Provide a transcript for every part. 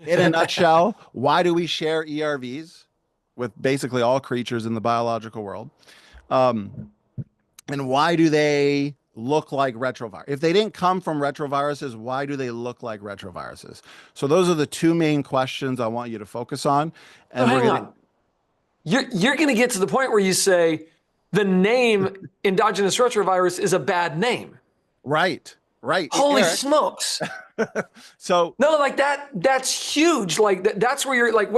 In a nutshell, why do we share ERVs with basically all creatures in the biological world? Um, and why do they look like retrovirus? If they didn't come from retroviruses, why do they look like retroviruses? So those are the two main questions I want you to focus on. So And we're hang going to, on. You're going to get to the point where you say the name endogenous retrovirus is a bad name. right, right, Holy Eric. smokes. So No, like that's huge. Like that's where you're like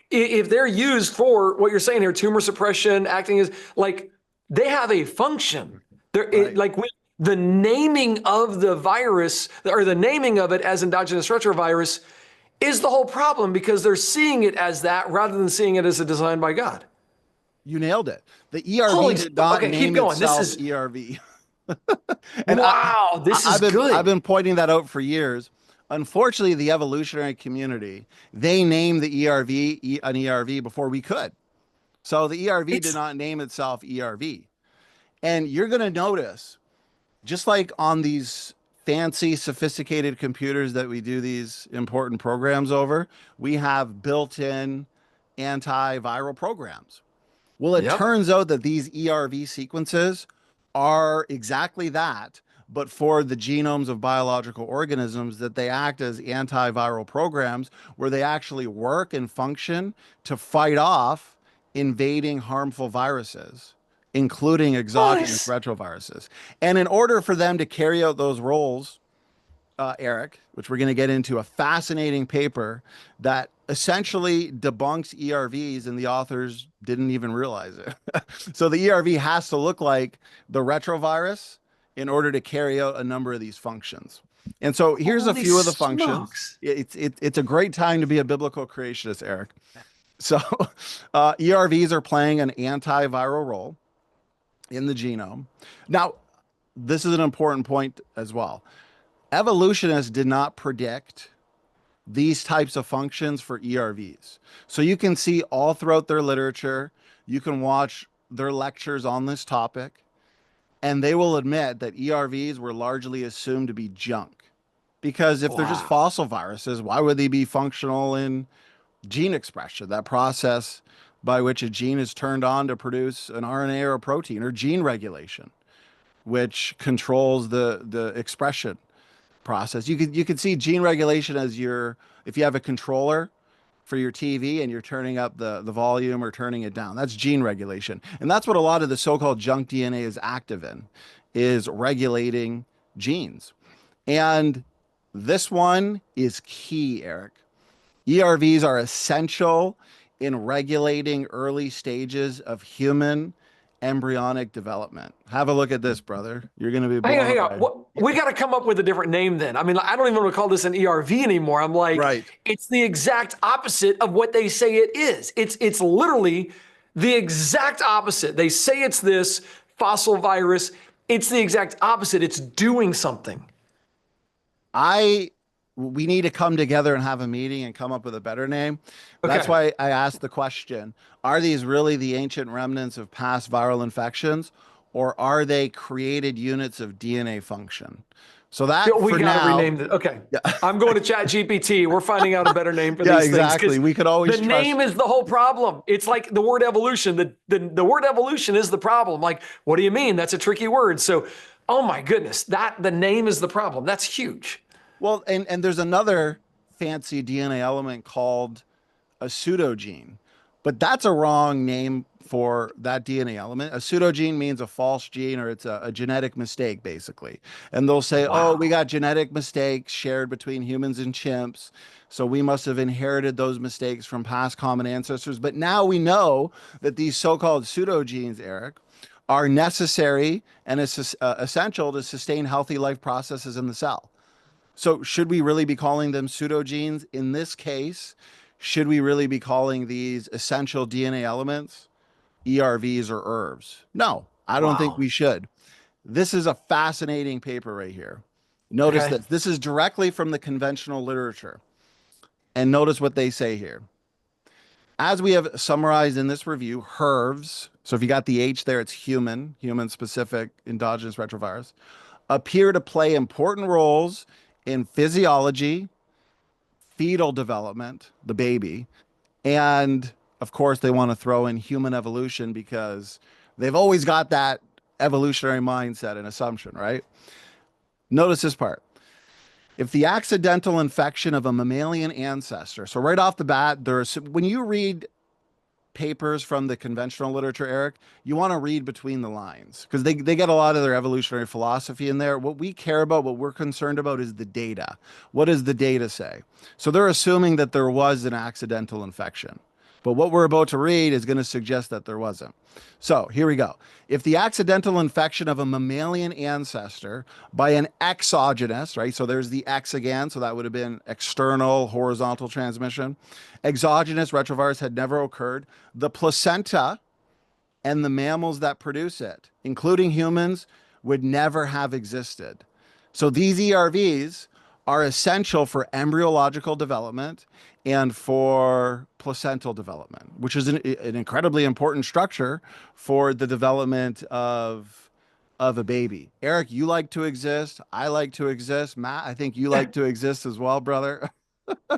if they're used for what you're saying here, tumor suppression, acting as like they have a function. right. The naming of the virus or the naming of it as endogenous retrovirus is the whole problem because they're seeing it as that rather than seeing it as a design by God. You nailed it. The ERV Holy, did not okay, keep name going. This itself is ERV. And wow. This is I've good. been pointing that out for years. Unfortunately, the evolutionary community, they named the an ERV before we could. So the ERV did It's not name itself ERV. And you're going to notice, just like on these fancy, sophisticated computers that we do these important programs over, we have built-in antiviral programs. Well, it yep. turns out that these ERV sequences are exactly that, but for the genomes of biological organisms, that they act as antiviral programs where they actually work and function to fight off invading harmful viruses, including exogenous Nice. retroviruses. And in order for them to carry out those roles, Eric, which we're going to get into a fascinating paper that essentially debunks ERVs, and the authors didn't even realize it. So the ERV has to look like the retrovirus in order to carry out a number of these functions. And so here's a Holy few of the functions. smokes. It's a great time to be a biblical creationist, Eric. So ERVs are playing an antiviral role in the genome. Now, this is an important point as well. Evolutionists did not predict these types of functions for ERVs. So you can see all throughout their literature, you can watch their lectures on this topic, and they will admit that ERVs were largely assumed to be junk. Because if they're just Wow. fossil viruses, why would they be functional in gene expression, that process by which a gene is turned on to produce an RNA or a protein, or gene regulation, which controls the expression process. You could see gene regulation as if you have a controller for your TV and you're turning up the volume or turning it down. That's gene regulation. And that's what a lot of the so-called junk DNA is active in, is regulating genes. And this one is key, Eric. ERVs are essential in regulating early stages of human embryonic development. Have a look at this, brother. You're going to be Hang on, blown hang on. away. We got to come up with a different name then. I mean, I don't even want to call this an ERV anymore. I'm like, Right. it's the exact opposite of what they say it is. It's literally the exact opposite. They say it's this fossil virus. It's the exact opposite. It's doing something. I we need to come together and have a meeting and come up with a better name. That's Okay. why I asked the question, are these really the ancient remnants of past viral infections, or are they created units of DNA function? So Yeah, that we for got to now, rename it. Okay. yeah, I'm going to Chat GPT. We're finding out a better name for yeah, these things exactly. because We could always the trust. name is the whole problem. It's like the word evolution. The word evolution is the problem. Like, what do you mean? That's a tricky word. So, oh my goodness, the name is the problem. That's huge. Well, and there's another fancy DNA element called a pseudogene, but that's a wrong name for that DNA element. A pseudogene means a false gene, or it's a genetic mistake, basically. And they'll say, oh, we Wow. got genetic mistakes shared between humans and chimps. So we must have inherited those mistakes from past common ancestors. But now we know that these so-called pseudogenes, Eric, are necessary and essential to sustain healthy life processes in the cell. So should we really be calling them pseudogenes? In this case, should we really be calling these essential DNA elements ERVs or ERVs? No, I don't think Wow. we should. This is a fascinating paper right here. Notice Okay. this. This is directly from the conventional literature. And notice what they say here. As we have summarized in this review, HERVs, so if you got the H there, it's human specific endogenous retrovirus, appear to play important roles in physiology, fetal development, the baby, and of course they want to throw in human evolution because they've always got that evolutionary mindset and assumption, right? Notice this part. If the accidental infection of a mammalian ancestor, so right off the bat, when you read papers from the conventional literature, Eric, you want to read between the lines because they get a lot of their evolutionary philosophy in there. What we care about, what we're concerned about is the data. What does the data say? So they're assuming that there was an accidental infection. But what we're about to read is going to suggest that there wasn't. So here we go. If the accidental infection of a mammalian ancestor by an exogenous, right? So there's the X again. So that would have been external horizontal transmission. Exogenous retrovirus had never occurred. The placenta and the mammals that produce it, including humans, would never have existed. So these ERVs are essential for embryological development and for placental development, which is an incredibly important structure for the development of a baby. Eric, you like to exist. I like to exist. Matt, I think you like to exist as well, brother.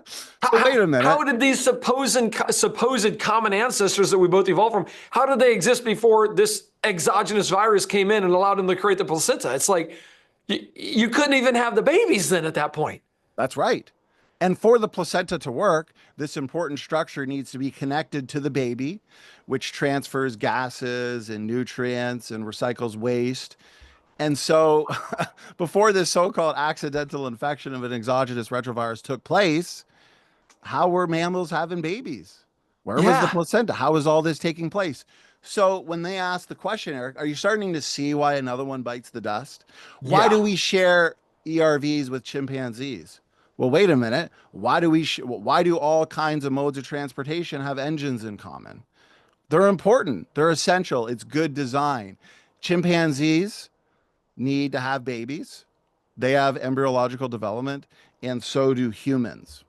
So wait a minute. How did these supposed common ancestors that we both evolved from, how did they exist before this exogenous virus came in and allowed them to create the placenta? It's like you couldn't even have the babies then at that point. That's right. And for the placenta to work, this important structure needs to be connected to the baby, which transfers gases and nutrients and recycles waste. And so before this so-called accidental infection of an exogenous retrovirus took place, how were mammals having babies? Where was the placenta? How is all this taking place? So when they ask the question, Eric, are you starting to see why another one bites the dust? Why do we share ERVs with chimpanzees? Well, wait a minute. Why do all kinds of modes of transportation have engines in common? They're important. They're essential. It's good design. Chimpanzees need to have babies. They have embryological development, and so do humans.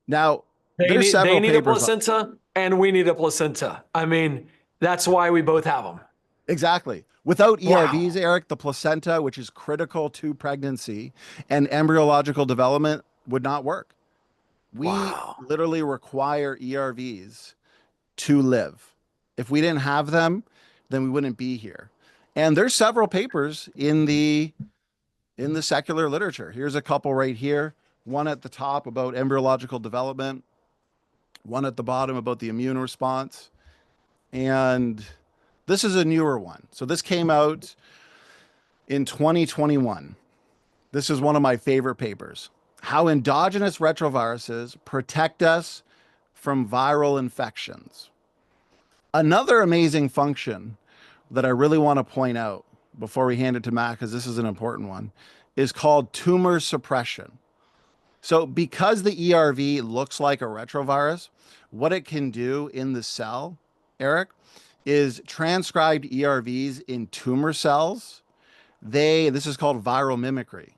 Now, they need a placenta, and we need a placenta. I mean, that's why we both have them. Exactly. Without ERVs, Eric, the placenta, which is critical to pregnancy and embryological development, would not work. We literally require ERVs to live. If we didn't have them, then we wouldn't be here. And there's several papers in the secular literature. Here's a couple right here. One at the top about embryological development, one at the bottom about the immune response. And this is a newer one. So this came out in 2021. This is one of my favorite papers. How endogenous retroviruses protect us from viral infections. Another amazing function that I really want to point out before we hand it to Matt, because this is an important one, is called tumor suppression. So because the ERV looks like a retrovirus, what it can do in the cell, Eric, is transcribed ERVs in tumor cells. This is called viral mimicry.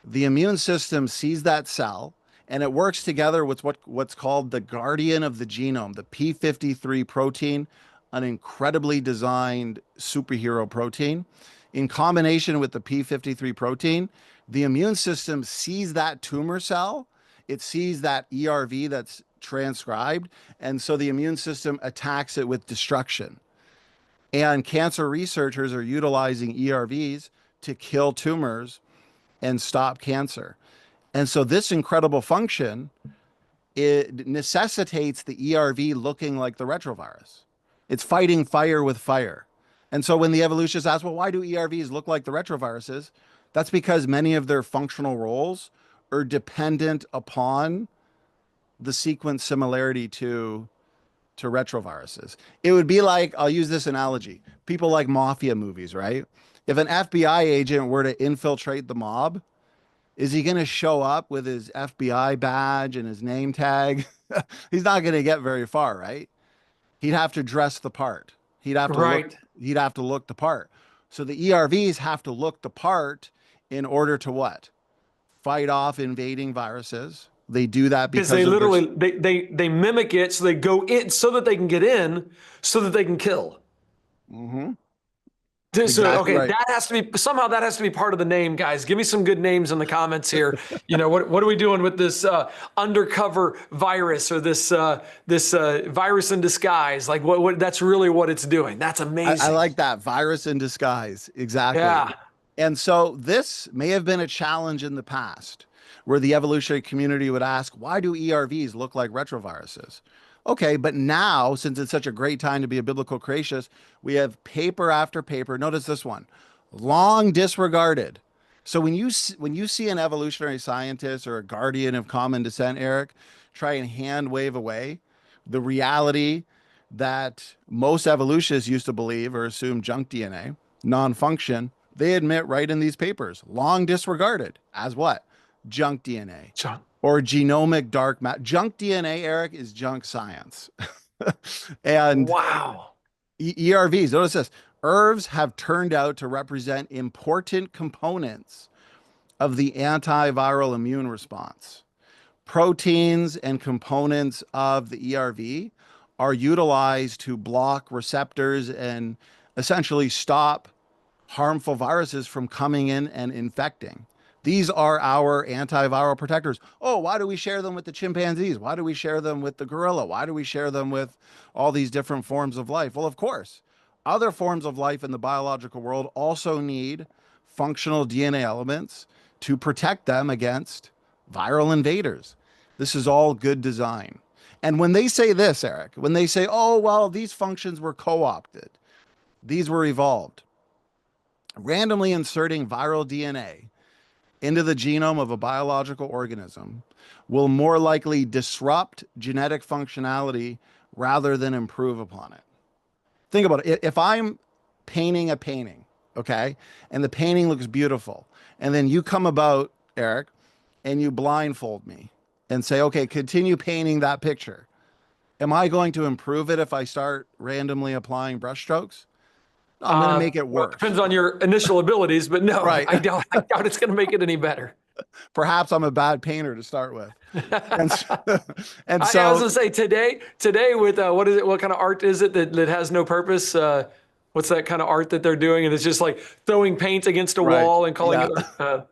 The immune system sees that cell and it works together with what's called the guardian of the genome, the P53 protein, an incredibly designed superhero protein. In combination with the P53 protein, the immune system sees that tumor cell, it sees that ERV that's transcribed, and so the immune system attacks it with destruction. And cancer researchers are utilizing ERVs to kill tumors and stop cancer. And so this incredible function, it necessitates the ERV looking like the retrovirus. It's fighting fire with fire. And so when the evolutionists ask, well, why do ERVs look like the retroviruses? That's because many of their functional roles are dependent upon the sequence similarity to retroviruses. It would be like, I'll use this analogy. People like mafia movies, right? If an FBI agent were to infiltrate the mob, is he going to show up with his FBI badge and his name tag? He's not going to get very far, right? He'd have to dress the part. He'd have to look the part. So the ERVs have to look the part in order to what? Fight off invading viruses. They do that because they literally they mimic it, so they go in so that they can get in, so that they can kill. Mm-hmm. So, Exactly okay, right. that has to be somehow that has to be part of the name, guys. Give me some good names in the comments here. What are we doing with this undercover virus or this virus in disguise? Like, what? That's really what it's doing. That's I amazing. like that, virus in disguise. Exactly. Yeah. And so this may have been a challenge in the past where the evolutionary community would ask, why do ERVs look like retroviruses? Okay, but now, since it's such a great time to be a biblical creationist, we have paper after paper. Notice this one, long disregarded. So when you see an evolutionary scientist or a guardian of common descent, Eric, try and hand wave away the reality that most evolutionists used to believe or assume junk DNA, non-function, they admit right in these papers, long disregarded as what? Junk DNA John. or genomic dark matter. Junk DNA, Eric, is junk science. And Wow. ERVs, notice this, ERVs have turned out to represent important components of the antiviral immune response. Proteins and components of the ERV are utilized to block receptors and essentially stop harmful viruses from coming in and infecting. These are our antiviral protectors. Oh, why do we share them with the chimpanzees? Why do we share them with the gorilla? Why do we share them with all these different forms of life? Well, of course, other forms of life in the biological world also need functional DNA elements to protect them against viral invaders. This is all good design. And when they say this, Eric, when they say, oh, well, these functions were co opted, these were evolved, randomly inserting viral DNA into the genome of a biological organism will more likely disrupt genetic functionality rather than improve upon it. Think about it. If I'm painting a painting, okay, and the painting looks beautiful, and then you come about, Eric, and you blindfold me and say, okay, continue painting that picture. Am I going to improve it if I start randomly applying brushstrokes? No, I'm going to make it Well, it worse. depends on your initial abilities, but no, Right. I doubt it's going to make it any better. Perhaps I'm a bad painter to start with. And so, and I was so gonna say today with what is it? What kind of art is it that has no purpose? What's that kind of art that they're doing? And it's just like throwing paint against a right. wall and calling Yeah. it.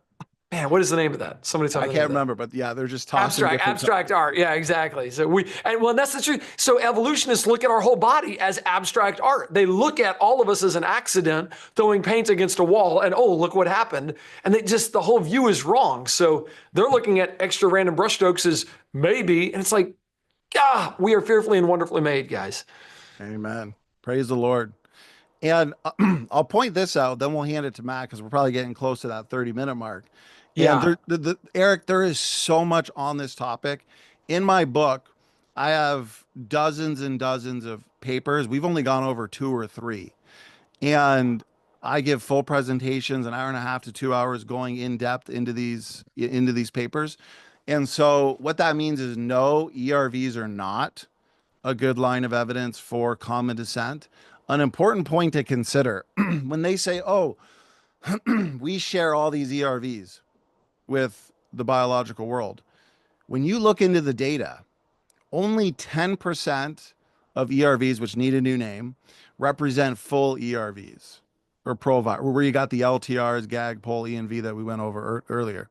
Man, what is the name of that? Somebody tell I me the name can't of that. remember, but yeah, they're just tossing different. Abstract art. Yeah, exactly. So that's the truth. So evolutionists look at our whole body as abstract art. They look at all of us as an accident, throwing paint against a wall, and oh, look what happened. And the whole view is wrong. So they're looking at extra random brushstrokes as maybe, and it's like, we are fearfully and wonderfully made, guys. Amen. Praise the Lord. And I'll point this out, then we'll hand it to Matt because we're probably getting close to that 30-minute mark. And Yeah. Eric, there is so much on this topic. In my book, I have dozens and dozens of papers. We've only gone over two or three. And I give full presentations, an hour and a half to 2 hours going in depth into these papers. And so what that means is no, ERVs are not a good line of evidence for common descent. An important point to consider when they say, oh, we share all these ERVs with the biological world. When you look into the data, only 10% of ERVs, which need a new name, represent full ERVs or provirus, where you got the LTRs, GAG, POL, ENV that we went over earlier.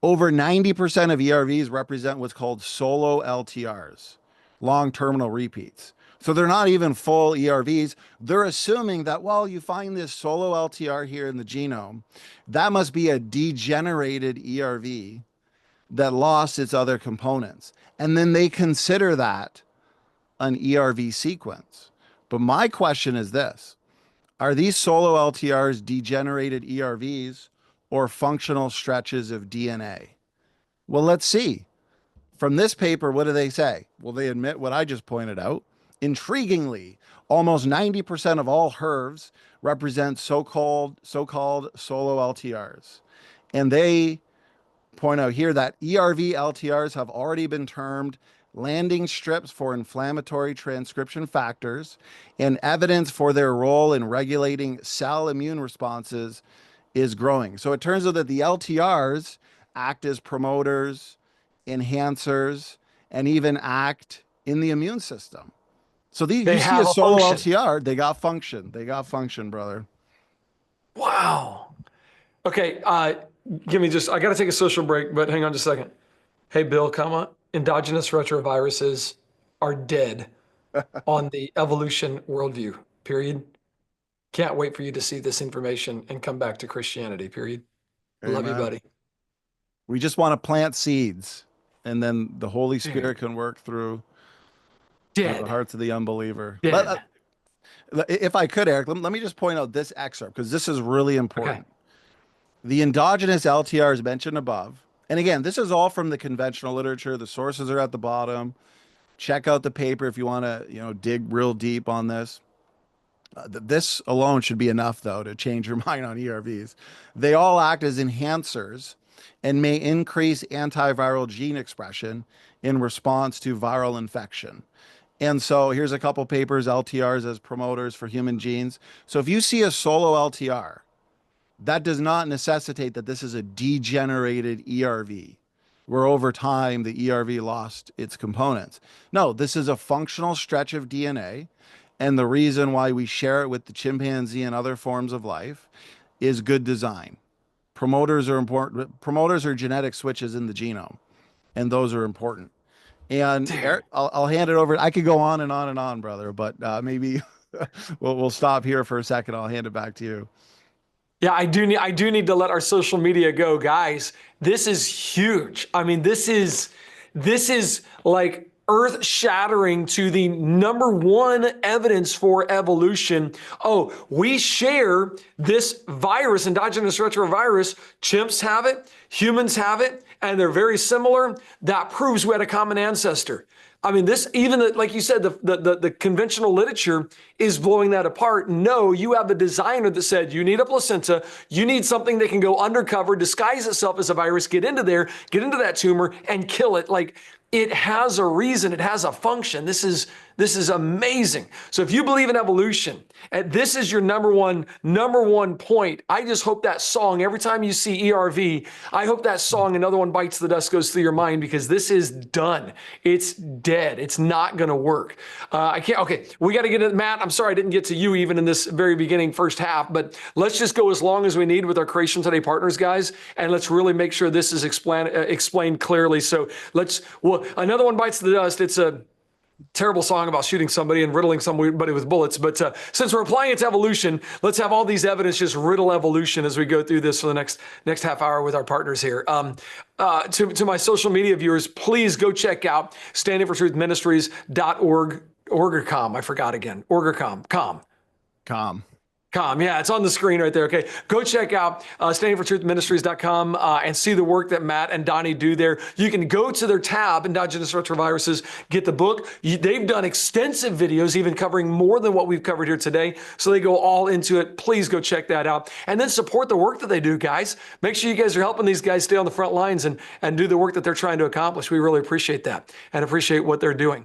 Over 90% of ERVs represent what's called solo LTRs, long terminal repeats. So they're not even full ERVs. They're assuming that, well, you find this solo LTR here in the genome, that must be a degenerated ERV that lost its other components. And then they consider that an ERV sequence. But my question is this: are these solo LTRs degenerated ERVs or functional stretches of DNA? Well, let's see. From this paper, what do they say? Well, they admit what I just pointed out. Intriguingly, almost 90% of all HERVs represent so-called solo LTRs. And they point out here that ERV LTRs have already been termed landing strips for inflammatory transcription factors, and evidence for their role in regulating cell immune responses is growing. So it turns out that the LTRs act as promoters, enhancers, and even act in the immune system. So They you see a have a solo function. LTR, they got function. They got function, brother. Wow. Okay, give me I got to take a social break, but hang on just a second. Hey, Bill, comma, endogenous retroviruses are dead on the evolution worldview, period. Can't wait for you to see this information and come back to Christianity, period. Love you, Amen. buddy. We just want to plant seeds, and then the Holy Dude, Spirit can work through the dead, hearts of the unbeliever. dead. If I could, Eric, let me just point out this excerpt because this is really Okay. important. The endogenous LTRs mentioned above, and again, this is all from the conventional literature. The sources are at the bottom. Check out the paper if you want to, dig real deep on this. This alone should be enough, though, to change your mind on ERVs. They all act as enhancers and may increase antiviral gene expression in response to viral infection. And so here's a couple papers, LTRs as promoters for human genes. So if you see a solo LTR, that does not necessitate that this is a degenerated ERV, where over time the ERV lost its components. No, this is a functional stretch of DNA. And the reason why we share it with the chimpanzee and other forms of life is good design. Promoters are important. Promoters are genetic switches in the genome, and those are important. And Dude. Eric, I'll hand it over. I could go on and on and on, brother, but maybe we'll stop here for a second. I'll hand it back to you. Yeah, I do need to let our social media go, guys. This is huge. I mean, this is like earth-shattering to the number one evidence for evolution. Oh, we share this virus, endogenous retrovirus. Chimps have it, humans have it, and they're very similar. That proves we had a common ancestor. I mean, like you said, the conventional literature is blowing that apart. No, you have a designer that said you need a placenta, you need something that can go undercover, disguise itself as a virus, get into that tumor and kill it. Like, it has a reason, it has a function. This is amazing. So if you believe in evolution, and this is your number one point, I just hope that song, every time you see ERV, I hope that song, Another One Bites the Dust, goes through your mind, because this is done. It's dead. It's not going to work. Okay, we got to get it. Matt, I'm sorry I didn't get to you even in this very beginning first half, but let's just go as long as we need with our Creation Today partners, guys, and let's really make sure this is explained clearly. So Another One Bites the Dust. It's a terrible song about shooting somebody and riddling somebody with bullets. But since we're applying it to evolution, let's have all these evidence just riddle evolution as we go through this for the next half hour with our partners here. To my social media viewers, please go check out Standing For Truth Ministries.org, org.com. I forgot again. Org.com. Yeah, it's on the screen right there. Okay, go check out standingfortruthministries.com and see the work that Matt and Donny do there. You can go to their tab, Endogenous Retroviruses, get the book. They've done extensive videos, even covering more than what we've covered here today. So they go all into it. Please go check that out. And then support the work that they do, guys. Make sure you guys are helping these guys stay on the front lines and do the work that they're trying to accomplish. We really appreciate that and appreciate what they're doing.